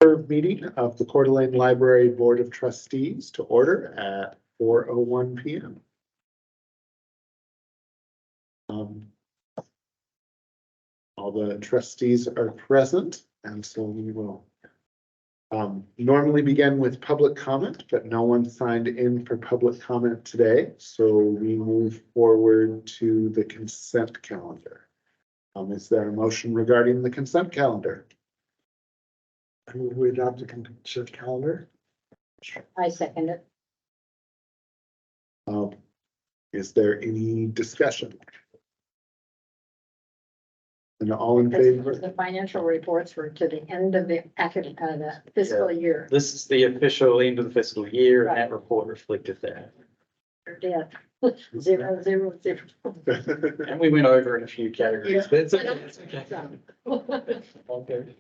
Meeting of the Coeur d'Alene Library Board of Trustees to order at 4:01 p.m. All the trustees are present, and so we will normally begin with public comment, but no one signed in for public comment today, so we move forward to the consent calendar. Is there a motion regarding the consent calendar? I move we adopt the consent calendar. I second it. Is there any discussion? And all in This favor? is the financial reports were to the end of the academic, the fiscal year. This is the official end of the fiscal year, and that report reflected that. Or debt. 0, 0, 0. And we went over in a few categories, but it's okay. Okay.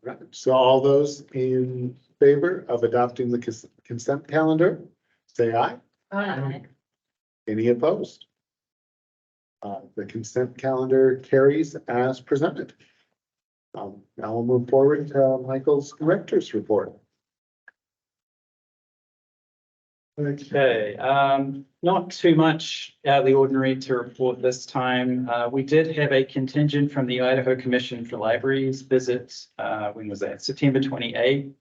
Right. So all those in favor of adopting the consent calendar, say aye. Aye. Any opposed? The consent calendar carries as presented. Now we'll move forward to Michael's director's report. Okay, not too much out of the ordinary to report this time. We did have a contingent from the Idaho Commission for Libraries visit. When was that? September 28th.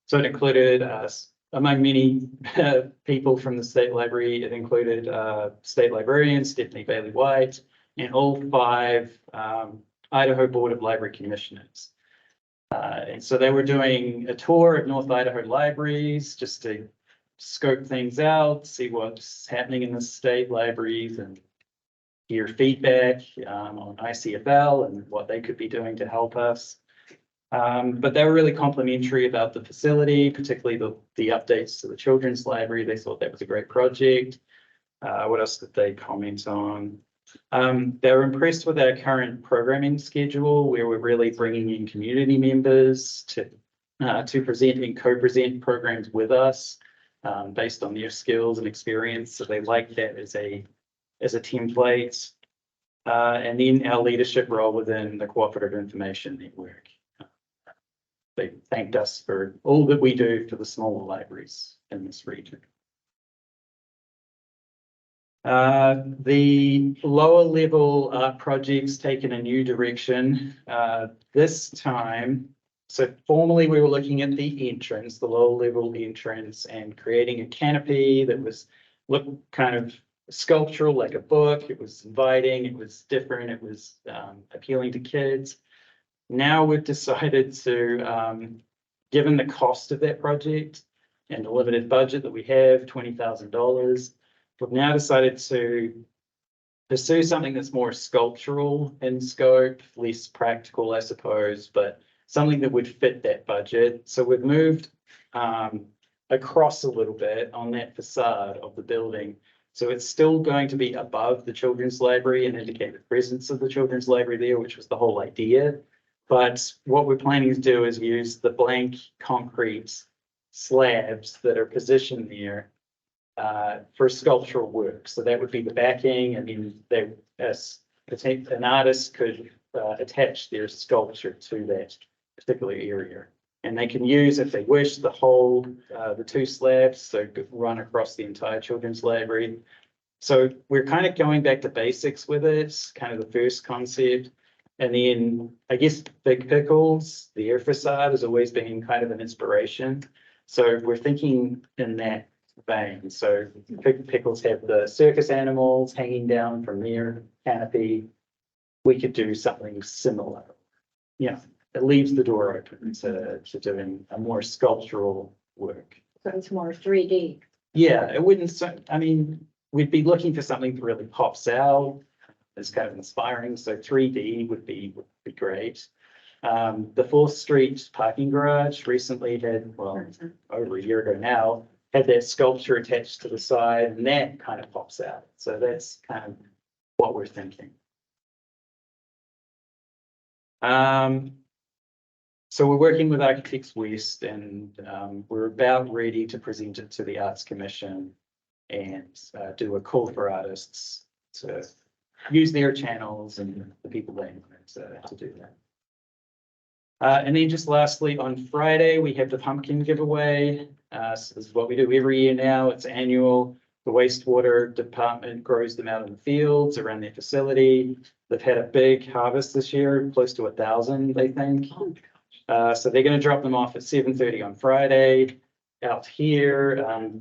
So it included, among many people from the state library, it included state librarian Stephanie Bailey White and all 5 Idaho Board of Library Commissioners. And so they were doing a tour of North Idaho libraries just to scope things out, see what's happening in the state libraries and hear feedback on ICFL and what they could be doing to help us. But they were really complimentary about the facility, particularly the updates to the children's library. They thought that was a great project. What else did they comment on? They were impressed with our current programming schedule, where we're really bringing in community members to present and co-present programs with us. Based on their skills and experience. So they like that as a template. And then our leadership role within the Cooperative Information Network. They thanked us for all that we do for the smaller libraries in this region. The lower level projects taken a new direction this time. So formally, we were looking at the entrance, the low level entrance, and creating a canopy that looked kind of sculptural, like a book. It was inviting, it was different, it was appealing to kids. Now we've decided to, given the cost of that project and the limited budget that we have, $20,000, we've now decided to pursue something that's more sculptural in scope, less practical, I suppose, but something that would fit that budget. So we've moved across a little bit on that facade of the building. So it's still going to be above the children's library and indicate the presence of the children's library there, which was the whole idea. But what we're planning to do is use the blank concrete slabs that are positioned there for sculptural work. So that would be the backing, and then an artist could attach their sculpture to that particular area, and they can use, if they wish, the 2 slabs, so run across the entire children's library. So we're kind of going back to basics with it, kind of the first concept. And then I guess Big Pickles, the air facade, has always been kind of an inspiration. So we're thinking in that vein. So Big Pickles have the circus animals hanging down from their canopy. We could do something similar. Yeah, it leaves the door open to doing a more sculptural work. So it's more 3D. Yeah, it wouldn't, I mean, we'd be looking for something that really pops out. It's kind of inspiring. So 3D would be great. The 4th Street parking garage recently had, well, over a year ago now, had that sculpture attached to the side, and that kind of pops out. So that's kind of what we're thinking. So we're working with Architects West, and we're about ready to present it to the Arts Commission and do a call for artists to use their channels and the people they want to do that. And then just lastly, on Friday, we have the pumpkin giveaway. So this is what we do every year now. It's annual. The wastewater department grows them out in the fields around their facility. They've had a big harvest this year, close to 1,000, they think. So they're going to drop them off at 7:30 on Friday out here.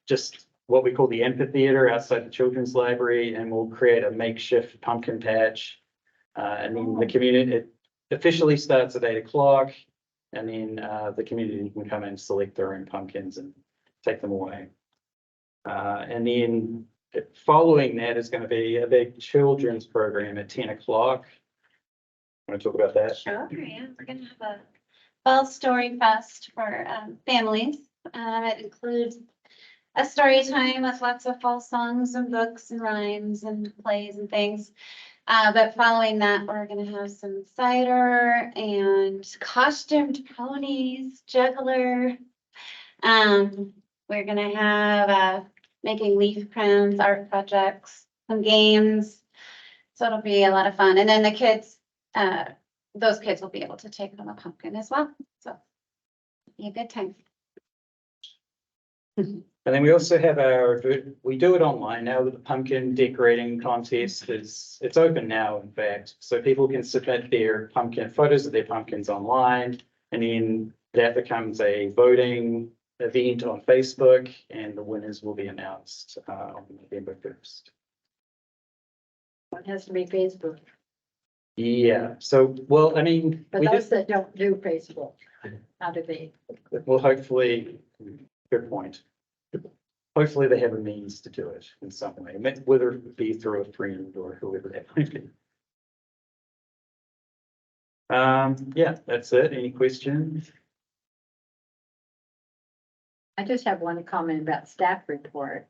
Just what we call the amphitheater outside the children's library, and we'll create a makeshift pumpkin patch. And then the community, it officially starts at 8 o'clock, and then the community can come and select their own pumpkins and take them away. And then following that is going to be a big children's program at 10 o'clock. Want to talk about that? Sure, yeah, we're gonna have a fall story fest for families. It includes a story time with lots of fall songs and books and rhymes and plays and things. But following that, we're gonna have some cider and costumed ponies, juggler. We're gonna have making leaf crowns, art projects, some games. So it'll be a lot of fun. And then the kids, those kids will be able to take home a pumpkin as well. So be a good time. And then we also have we do it online now with the pumpkin decorating contest it's open now, in fact. So people can submit their photos of their pumpkins online, and then that becomes a voting event on Facebook, and the winners will be announced on November 1st. It has to be Facebook, Yeah, so, well, I mean, but we those did, that don't do Facebook, how do they? well, hopefully, good point. Hopefully they have a means to do it in some way, whether it be through a friend or whoever that might be. Yeah, that's it. Any questions? I just have one comment about staff report.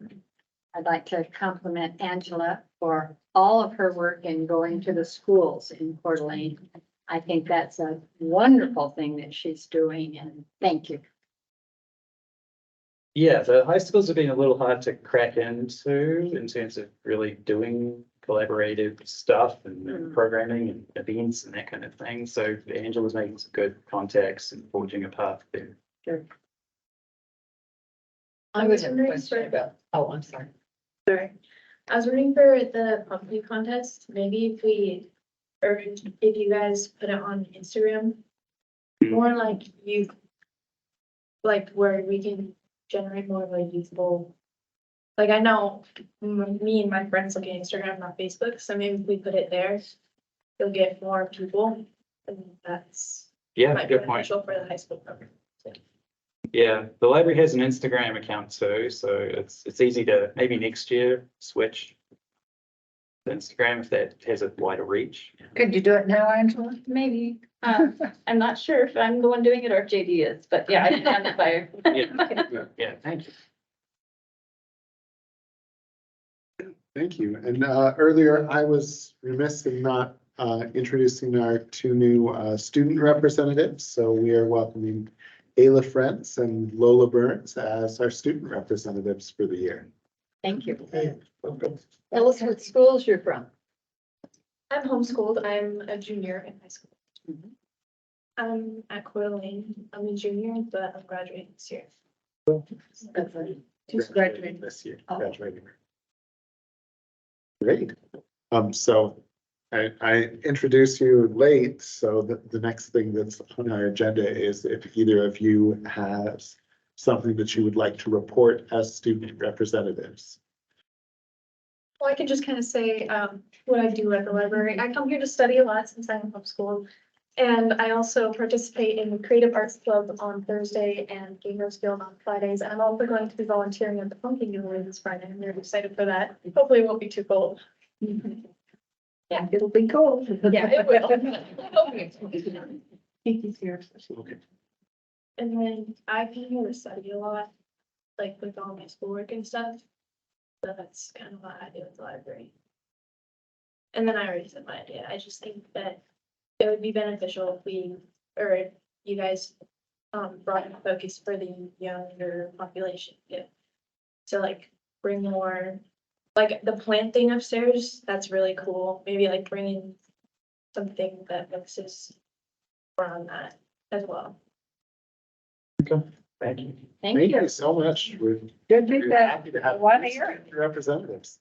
I'd like to compliment Angela for all of her work in going to the schools in Coeur d'Alene. I think that's a wonderful thing that she's doing, and thank you. Yeah, the high schools have been a little hard to crack into in terms of really doing collaborative stuff and programming and events and that kind of thing. So Angela's making some good contacts and forging a path there. Sure. I was wondering for, oh, I'm sorry. Sorry. I was wondering for the pumpkin contest, maybe if we, or if you guys put it on Instagram, more like you, like where we can generate more of a youthful. Like I know me and my friends look at Instagram, not Facebook, so maybe if we put it there, you'll get more people, and that's Yeah, might be good point. beneficial for the high school program. Yeah, the library has an Instagram account too, so it's easy to maybe next year switch to Instagram if that has a wider reach. Could you do it now, Angela? Maybe. I'm not sure if I'm the one doing it or if JD is, but yeah, I didn't have the fire. Yeah, thank you. Thank you. And earlier I was remiss in not introducing our two new student representatives. So we are welcoming Ayla Friends and Lola Burns as our student representatives for the year. Thank you. Tell us what schools you're from. I'm homeschooled. I'm a junior in high school. I'm at Coeur d'Alene. I'm a junior, but I'm graduating this year. Just graduated. This year, Oh. graduating. Great. So I introduced you late, so the next thing that's on our agenda is if either of you has something that you would like to report as student representatives. Well, I could just kind of say what I do at the library. I come here to study a lot since I'm homeschooled. And I also participate in the Creative Arts Club on Thursday and Gamers Guild on Fridays. And I'm also going to be volunteering at the pumpkin giveaway this Friday. I'm really excited for that. Hopefully it won't be too cold. Yeah, it'll be cool. Yeah, it will. Okay. And then I come here to study a lot, like with all my schoolwork and stuff. So that's kind of what I do at the library. And then I already said my idea. I just think that it would be beneficial if we, or if you guys, brought in focus for the younger population. Yeah. To like bring more, like the planting upstairs, that's really cool. Maybe like bringing something that focuses on that as well. Thank you. Thank Thank you. you so much. We're Good we're feedback. happy to have Want to hear it. representatives.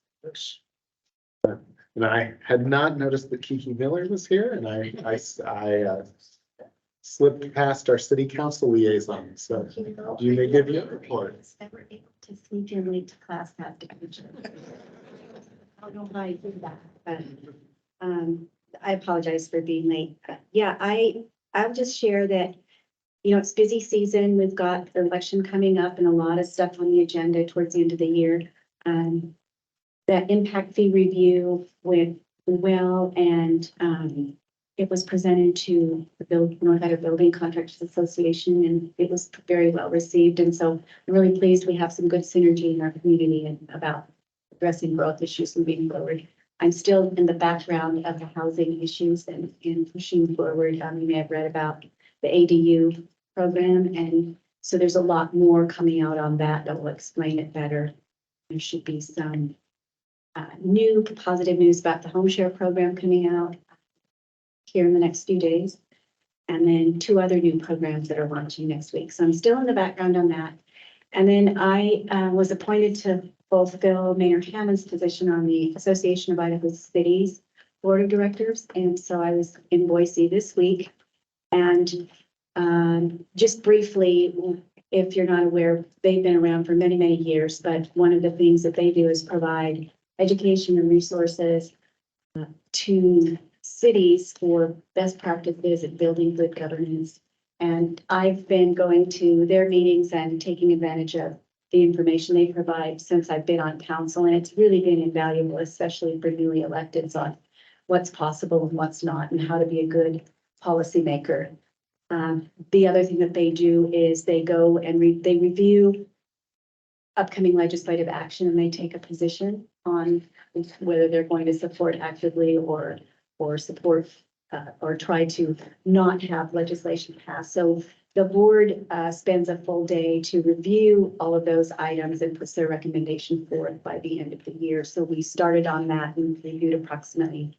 And I had not noticed that Kiki Miller was here, and I slipped past our city council liaison, so you may give your report. Never able to sneak in late to class after. I don't know how I did that, but, I apologize for being late. Yeah, I'll just share that, it's busy season. We've got the election coming up and a lot of stuff on the agenda towards the end of the year. That impact fee review went well, and, it was presented to the North Idaho Building Contractors Association, and it was very well received. And so I'm really pleased we have some good synergy in our community and about addressing growth issues moving forward. I'm still in the background of the housing issues and pushing forward. You may have read about the ADU program, and so there's a lot more coming out on that that will explain it better. There should be some new positive news about the home share program coming out here in the next few days. And then 2 other new programs that are launching next week. So I'm still in the background on that. And then I was appointed to fulfill Mayor Hammond's position on the Association of Idaho Cities Board of Directors. And so I was in Boise this week. And just briefly, if you're not aware, they've been around for many, many years. But one of the things that they do is provide education and resources to cities for best practices at building good governance. And I've been going to their meetings and taking advantage of the information they provide since I've been on council. And it's really been invaluable, especially for newly electeds, on what's possible and what's not, and how to be a good policymaker. The other thing that they do is they go and they review upcoming legislative action, and they take a position on whether they're going to support actively or support or try to not have legislation passed. So the board spends a full day to review all of those items and puts their recommendation forth by the end of the year. So we started on that and reviewed approximately,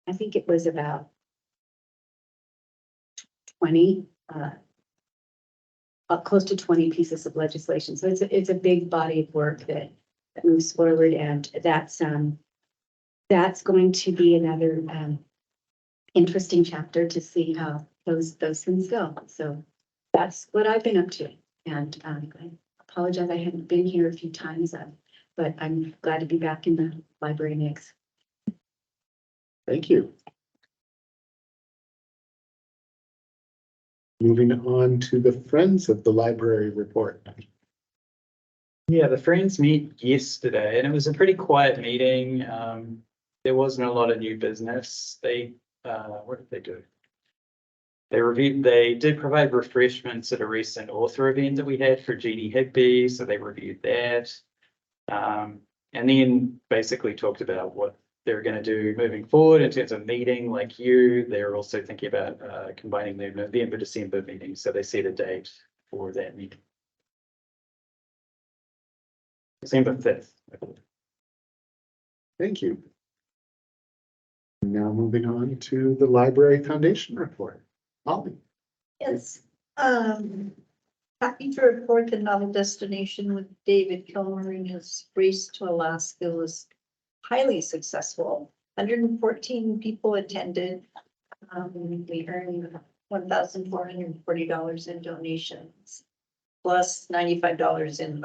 I think it was about 20, close to 20 pieces of legislation. So it's a big body of work that moves forward, and that's going to be another interesting chapter to see how those things go. So that's what I've been up to. And I apologize, I haven't been here a few times, but I'm glad to be back in the library next. Thank you. Moving on to the Friends of the Library report. Yeah, the Friends meet yesterday and it was a pretty quiet meeting. There wasn't a lot of new business. What did they do? They did provide refreshments at a recent author event that we had for GD Higby, so they reviewed that. And then basically talked about what they're going to do moving forward in terms of meeting like you. They're also thinking about combining their November, December meetings. So they set a date for that meeting. December 5th. Thank you. Now moving on to the Library Foundation report. Holly. Yes, happy to report the Novel Destination with David Kilmer and his Race to Alaska was highly successful. 114 people attended. We earned $1,440 in donations, plus $95 in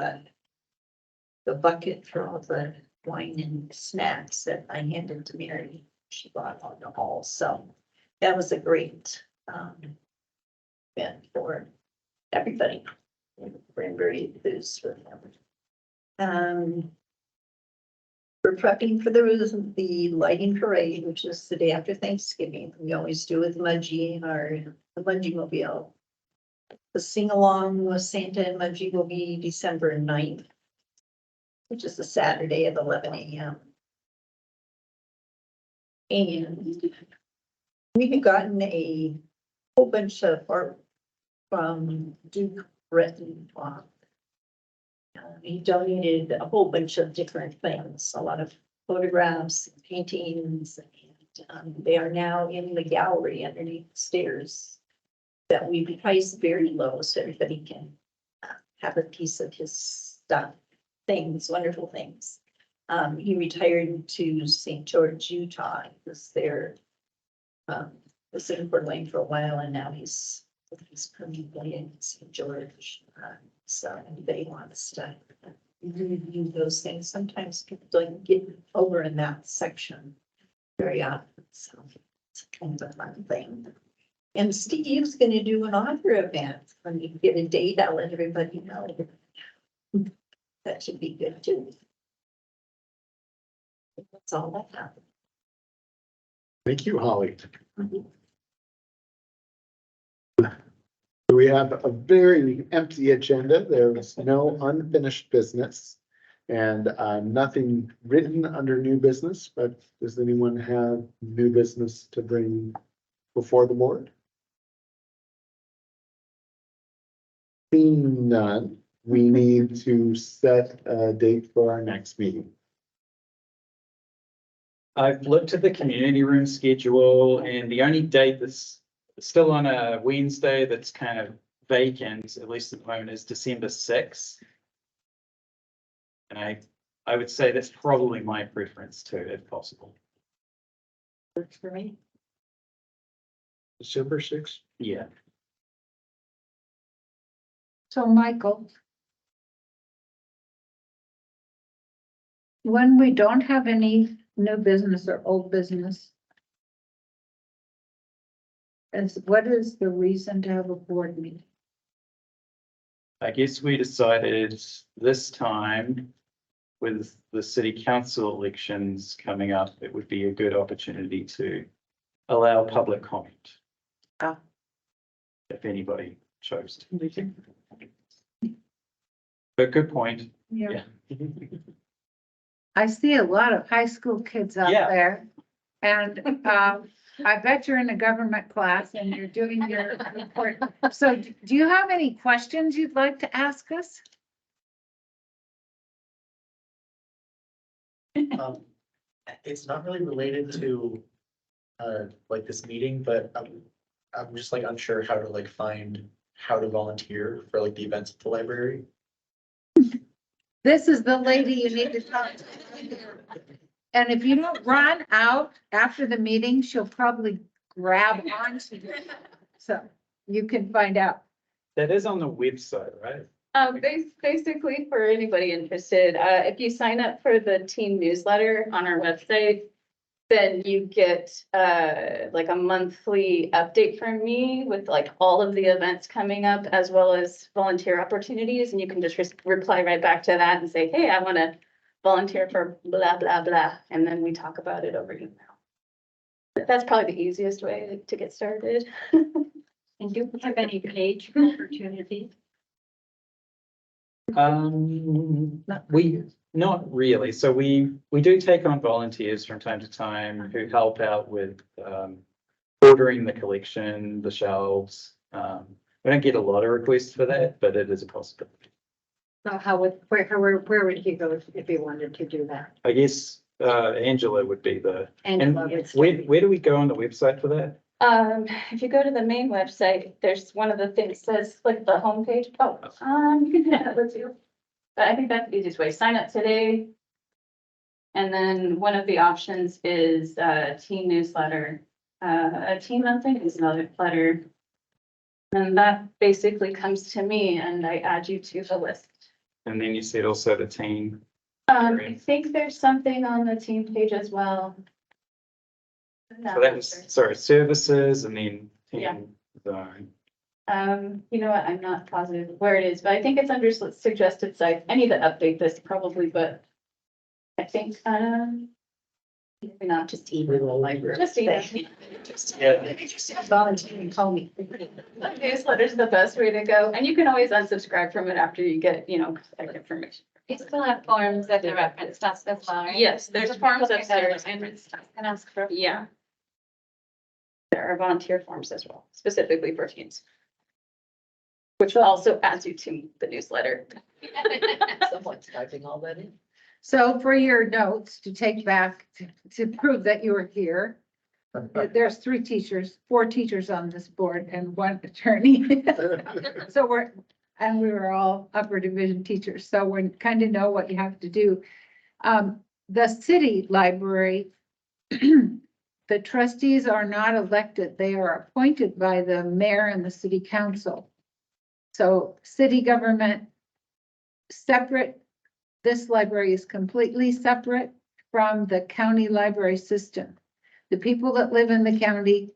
the bucket for all the wine and snacks that I handed to Mary. She brought on the hall, so that was a great event for everybody. We're very enthused with them. We're prepping for the lighting parade, which is the day after Thanksgiving. We always do with Mudgee, the Mudgee Mobile. The sing along with Santa and Mudgee will be December 9th, which is a Saturday at 11 a.m. And we've gotten a whole bunch of art from Duke Breton. He donated a whole bunch of different things, a lot of photographs, paintings, and they are now in the gallery underneath the stairs that we price very low so everybody can have a piece of his stuff, things, wonderful things. He retired to St. George, Utah. He was there, was in Coeur d'Alene for a while, and now he's permanently in St. George. So anybody wants to review those things. Sometimes people don't get over in that section very often, so it's kind of a fun thing. And Steve's gonna do an author event. When you get a date, I'll let everybody know. That should be good too. That's all I have. Thank you, Holly. We have a very empty agenda. There was no unfinished business and nothing written under new business, but does anyone have new business to bring before the board? Seeing none, we need to set a date for our next meeting. I've looked at the community room schedule and the only date that's still on a Wednesday that's kind of vacant, at least at the moment, is December 6th. And I would say that's probably my preference too, if possible. Works for me. December 6th. Yeah. So Michael, when we don't have any new business or old business, what is the reason to have a board meeting? I guess we decided this time with the city council elections coming up, it would be a good opportunity to allow public comment. Ah. If anybody chose to. But good point. Yeah. I see a lot of high school kids out Yeah. there. And I bet you're in a government class and you're doing your report. So do you have any questions you'd like to ask us? It's not really related to like this meeting, but I'm just like unsure how to like find how to volunteer for like the events at the library. This is the lady you need to talk to. And if you don't run out after the meeting, she'll probably grab onto you. So you can find out. That is on the website, right? Basically for anybody interested, if you sign up for the team newsletter on our website, then you get like a monthly update from me with like all of the events coming up as well as volunteer opportunities. And you can just reply right back to that and say, hey, I want to volunteer for blah, blah, blah. And then we talk about it over email. But that's probably the easiest way to get started. And do you have any page opportunities? Not really. So we do take on volunteers from time to time who help out with ordering the collection, the shelves. We don't get a lot of requests for that, but it is a possibility. So where would you go if you wanted to do that? I guess Angela would be the, and Angela would where do we go on the website for that? If you go to the main website, there's one of the things says click the homepage. Oh, you can do that with you. But I think that's the easiest way. Sign up today. And then one of the options is team newsletter, a team monthly newsletter. And that basically comes to me and I add you to the list. And then you said also the team. I think there's something on the team page as well. So that was, sorry, services and then Yeah. team zone. You know what, I'm not positive where it is, but I think it's under suggested sites. I need to update this probably, but I think, maybe not just Email the library. Just email. Yeah. Just volunteer and call me. Newsletter's the best way to go, and you can always unsubscribe from it after you get, contact information. You still have forms at the reference desk as well, right? Yes, there's forms Okay, upstairs and and, ask for. yeah. There are volunteer forms as well, specifically for teams. Which will also add you to the newsletter. Someone's typing all that in. So for your notes to take back to prove that you were here, There's 4 teachers on this board and 1 attorney. So we were all upper division teachers, so we kind of know what you have to do. The city library, the trustees are not elected. They are appointed by the mayor and the city council. So city government separate. This library is completely separate from the county library system. The people that live in the county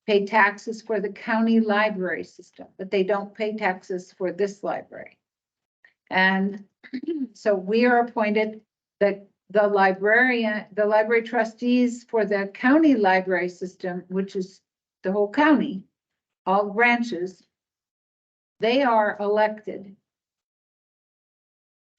pay taxes for the county library system, but they don't pay taxes for this library. And so we are appointed the library trustees for the county library system, which is the whole county, all branches. They are elected.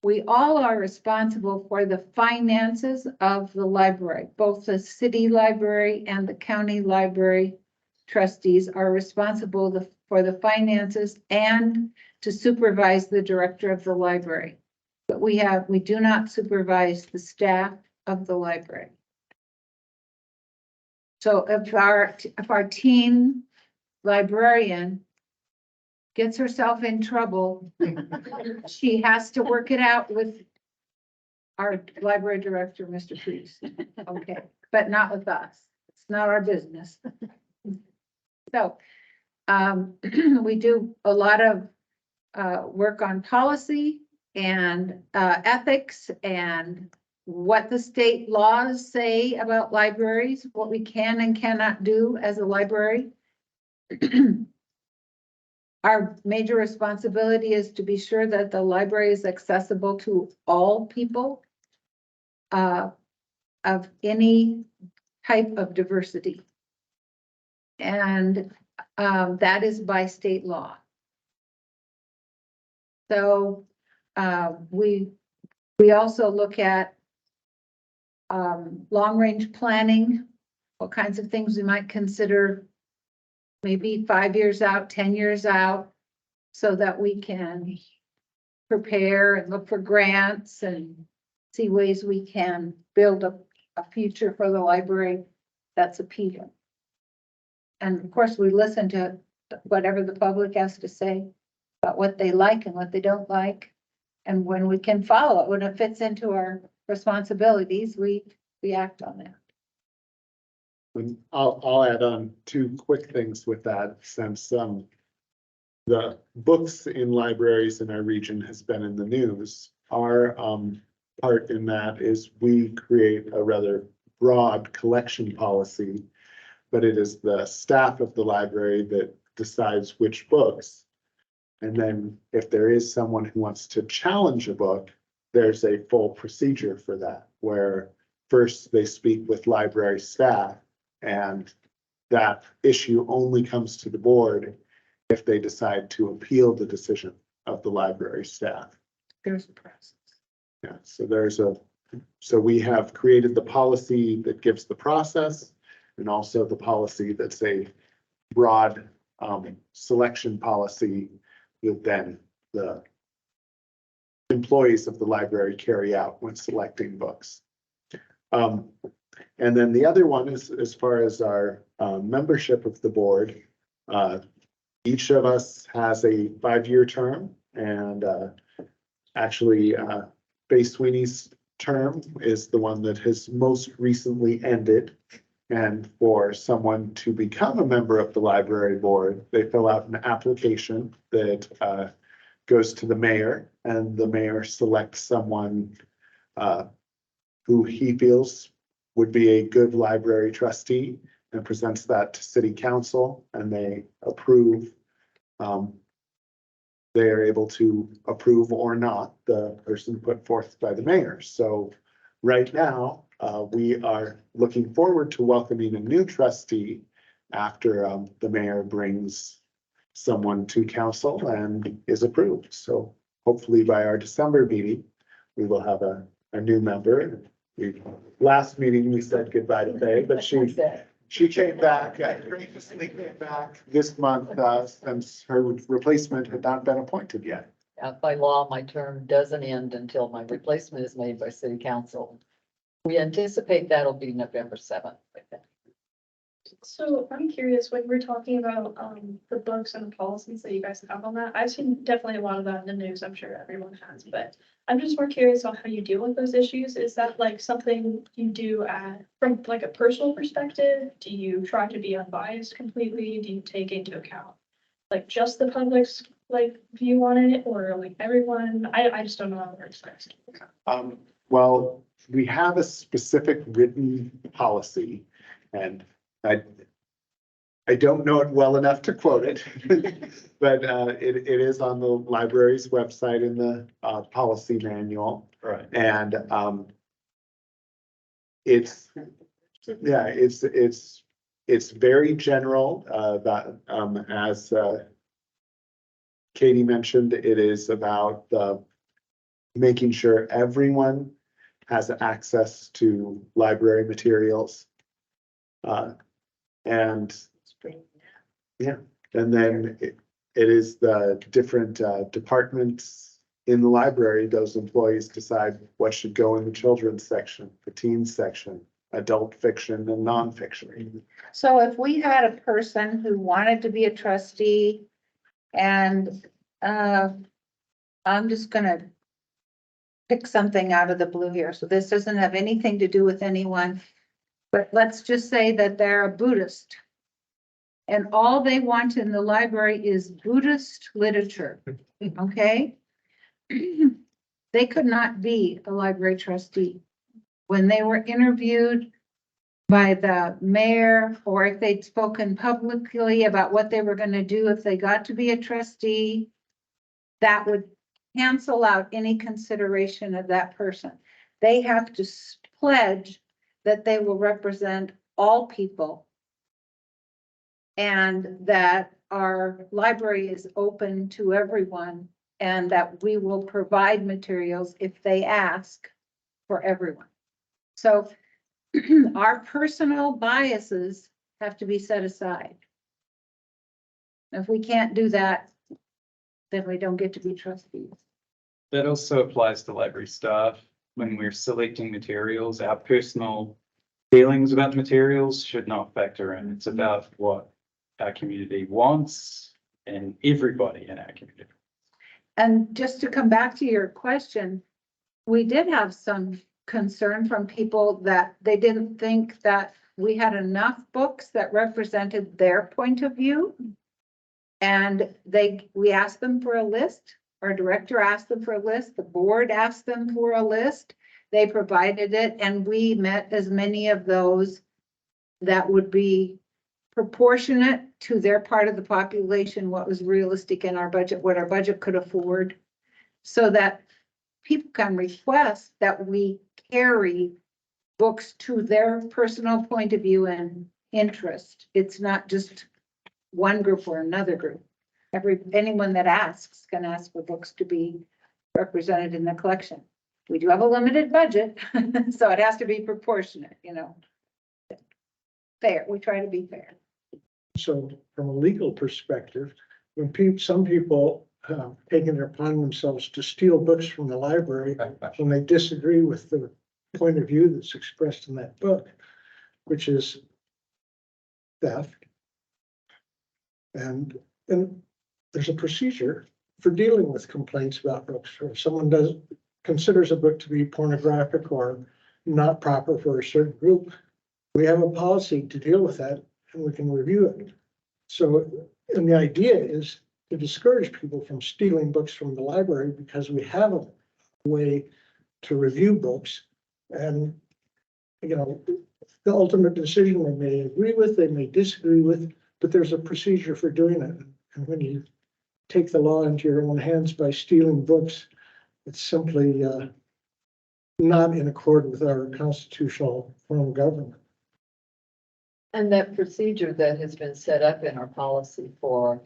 We all are responsible for the finances of the library. Both the city library and the county library trustees are responsible for the finances and to supervise the director of the library. But we do not supervise the staff of the library. So if our teen librarian gets herself in trouble, she has to work it out with our library director, Mr. Priest. Okay, but not with us. It's not our business. So we do a lot of work on policy and ethics and what the state laws say about libraries, what we can and cannot do as a library. Our major responsibility is to be sure that the library is accessible to all people of any type of diversity. And that is by state law. So we also look at long-range planning, what kinds of things we might consider maybe 5 years out, 10 years out, so that we can prepare and look for grants and see ways we can build a future for the library that's appealing. And of course, we listen to whatever the public has to say about what they like and what they don't like. And when we can follow it, when it fits into our responsibilities, we act on that. And I'll add on 2 quick things with that, since the books in libraries in our region has been in the news. Our part in that is we create a rather broad collection policy, but it is the staff of the library that decides which books. And then if there is someone who wants to challenge a book, there's a full procedure for that, where first they speak with library staff, and that issue only comes to the board if they decide to appeal the decision of the library staff. There's a process. Yeah, so we have created the policy that gives the process, and also the policy that's a broad selection policy that then the employees of the library carry out when selecting books. And then the other one is, as far as our membership of the board, each of us has a 5-year term, and actually Faye Sweeney's term is the one that has most recently ended. And for someone to become a member of the library board, they fill out an application that goes to the mayor, and the mayor selects someone who he feels would be a good library trustee, and presents that to city council, and they approve. They are able to approve or not the person put forth by the mayor. So right now, we are looking forward to welcoming a new trustee after the mayor brings someone to council and is approved. So hopefully by our December meeting, we will have a new member. Last meeting, we said goodbye to Faye, but she came back, graciously came back this month, since her replacement had not been appointed yet. By law, my term doesn't end until my replacement is made by city council. We anticipate that'll be November 7th, I think. So I'm curious, when we're talking about, the books and the policies that you guys have on that, I've seen definitely a lot of that in the news, I'm sure everyone has, but I'm just more curious on how you deal with those issues. Is that like something you do from like a personal perspective? Do you try to be unbiased completely? Do you take into account like just the public's like view on it, or like everyone? I just don't know how it works. Well, we have a specific written policy, and I don't know it well enough to quote it, but it is on the library's website in the policy manual. Right. And it's, yeah, it's very general, that as Katie mentioned, it is about making sure everyone has access to library materials. And yeah, and then it is the different departments in the library, those employees decide what should go in the children's section, the teens section, adult fiction and nonfiction. So if we had a person who wanted to be a trustee and, I'm just gonna pick something out of the blue here. So this doesn't have anything to do with anyone. But let's just say that they're a Buddhist. And all they want in the library is Buddhist literature, okay? They could not be a library trustee. When they were interviewed by the mayor, or if they'd spoken publicly about what they were gonna do if they got to be a trustee, that would cancel out any consideration of that person. They have to pledge that they will represent all people and that our library is open to everyone and that we will provide materials if they ask for everyone. So our personal biases have to be set aside. If we can't do that, then we don't get to be trustees. That also applies to library staff. When we're selecting materials, our personal feelings about the materials should not factor in. It's about what our community wants and everybody in our community. And just to come back to your question, we did have some concern from people that they didn't think that we had enough books that represented their point of view. And we asked them for a list. Our director asked them for a list. The board asked them for a list. They provided it, and we met as many of those that would be proportionate to their part of the population, what was realistic in our budget, what our budget could afford, so that people can request that we carry books to their personal point of view and interest. It's not just one group or another group. Anyone that asks can ask for books to be represented in the collection. We do have a limited budget, so it has to be proportionate, fair. We try to be fair. So from a legal perspective, when some people taken it upon themselves to steal books from the library when they disagree with the point of view that's expressed in that book, which is theft. And there's a procedure for dealing with complaints about books. Or if someone considers a book to be pornographic or not proper for a certain group, we have a policy to deal with that and we can review it. So, and the idea is to discourage people from stealing books from the library because we have a way to review books. And, the ultimate decision they may agree with, they may disagree with, but there's a procedure for doing it. And when you take the law into your own hands by stealing books, it's simply not in accord with our constitutional form of government. And that procedure that has been set up in our policy for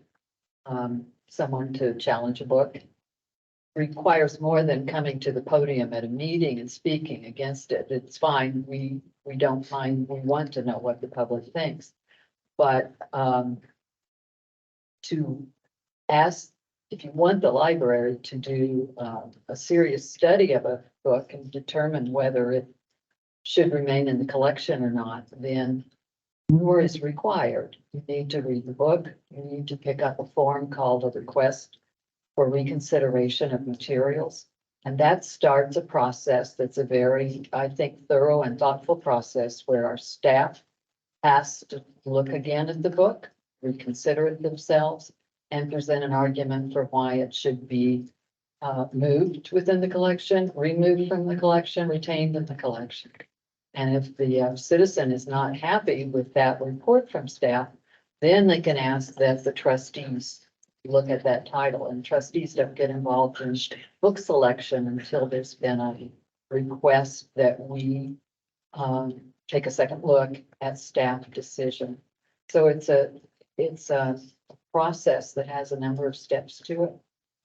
someone to challenge a book requires more than coming to the podium at a meeting and speaking against it. It's fine. We don't mind. We want to know what the public thinks. But to ask, if you want the library to do a serious study of a book and determine whether it should remain in the collection or not, then more is required. You need to read the book, you need to pick up a form called a request for reconsideration of materials. And that starts a process that's a very, I think, thorough and thoughtful process where our staff has to look again at the book, reconsider it themselves, and present an argument for why it should be moved within the collection, removed from the collection, retained in the collection. And if the citizen is not happy with that report from staff, then they can ask that the trustees look at that title, and trustees don't get involved in book selection until there's been a request that we take a second look at staff decision. So it's a process that has a number of steps to it.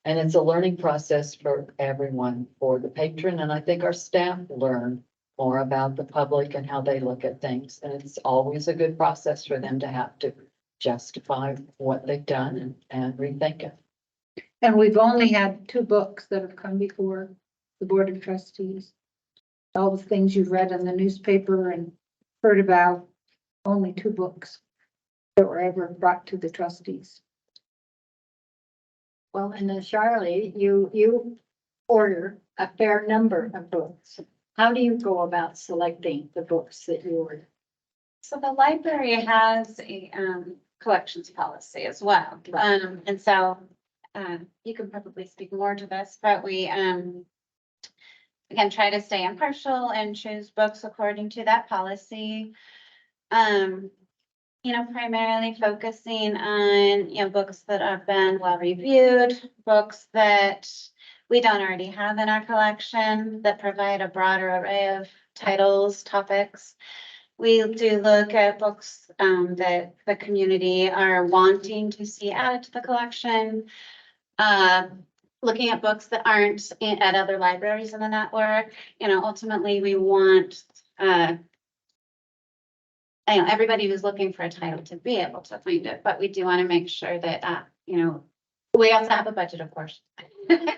And it's a learning process for everyone, for the patron, and I think our staff learn more about the public and how they look at things. And it's always a good process for them to have to justify what they've done and rethink it. And we've only had 2 books that have come before the Board of Trustees. All the things you've read in the newspaper and heard about, only 2 books that were ever brought to the trustees. Well, and then Charlie, you order a fair number of books. How do you go about selecting the books that you order? So the library has a collections policy as well. And so you can probably speak more to this, but we again, try to stay impartial and choose books according to that policy. You know, primarily focusing on, you know, books that have been well reviewed, books that we don't already have in our collection that provide a broader array of titles, topics. We do look at books that the community are wanting to see added to the collection. Looking at books that aren't at other libraries in the network. You know, ultimately we want you know, everybody who's looking for a title to be able to find it, but we do want to make sure that you know, we also have a budget, of course.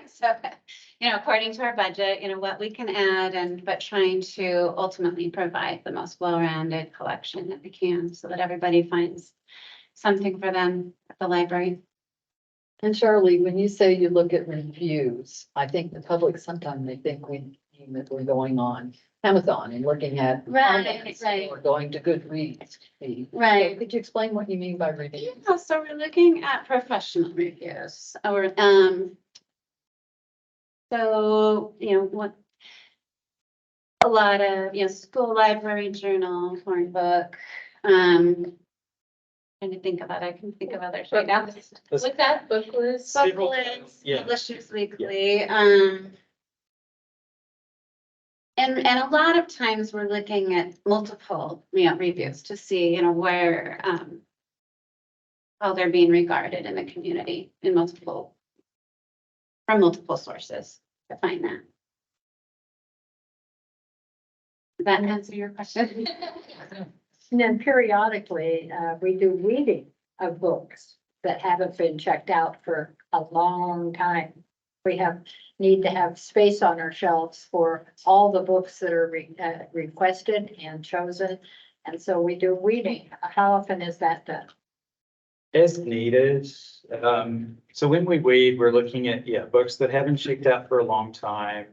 So, you know, according to our budget, you know, what we can add but trying to ultimately provide the most well-rounded collection that we can so that everybody finds something for them at the library. And Charlie, when you say you look at reviews, I think the public sometimes they think we're going on Amazon and looking at. comments or going to Goodreads. Right. Could you explain what you mean by reviews? Yeah, so we're looking at professional reviews or, so, you know, what a lot of, you know, school library journal, horn book, trying to think of that. I can think of others right now. What's that book list? Book Several- lists, yeah. Publishers Weekly, and a lot of times we're looking at multiple, you know, reviews to see, you know, where, how they're being regarded in the community in from multiple sources to find that. Does that answer your question? And then periodically, we do reading of books that haven't been checked out for a long time. We need to have space on our shelves for all the books that are requested and chosen. And so we do reading. How often is that done? As needed. So when we weed, we're looking at, books that haven't checked out for a long time,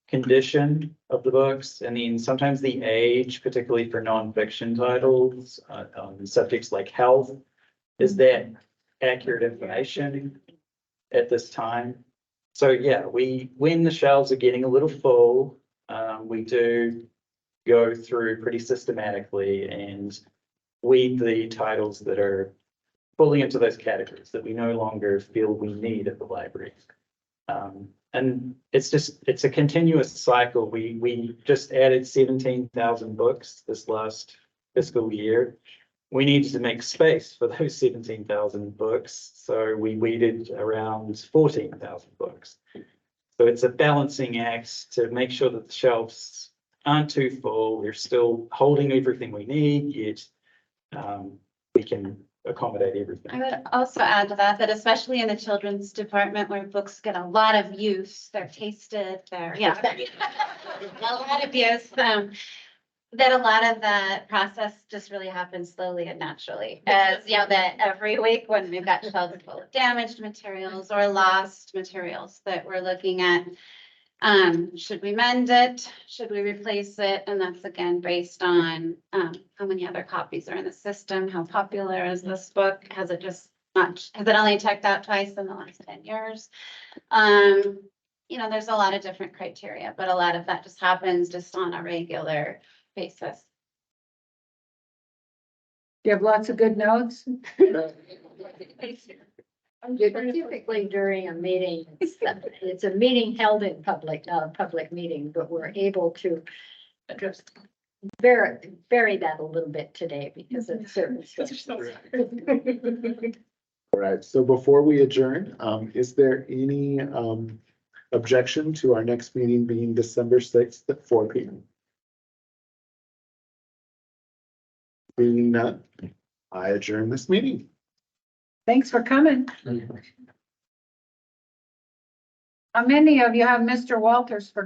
condition of the books, and then sometimes the age, particularly for nonfiction titles, subjects like health. Is that accurate information at this time? So when the shelves are getting a little full, we do go through pretty systematically and weed the titles that are fully into those categories that we no longer feel we need at the library. And it's a continuous cycle. We just added 17,000 books this last fiscal year. We needed to make space for those 17,000 books. So we weeded around 14,000 books. So it's a balancing act to make sure that the shelves aren't too full. We're still holding everything we need, yet we can accommodate everything. I would also add to that especially in the children's department where books get a lot of use, they're tasted, a lot of use. that a lot of the process just really happens slowly and naturally. As you know, that every week when we've got shelves full of damaged materials or lost materials that we're looking at. Should we mend it? Should we replace it? And that's again based on how many other copies are in the system, how popular is this book? Has it only checked out twice in the last 10 years? You know, there's a lot of different criteria, but a lot of that just happens just on a regular basis. You have lots of good notes. Typically during a meeting, it's a meeting held in public, not a public meeting, but we're able to just vary that a little bit today because of circumstances. All right, so before we adjourn, is there any objection to our next meeting being December 6th at 4 p.m.? Being none, I adjourn this meeting. Thanks for coming. How many of you have Mr. Walters for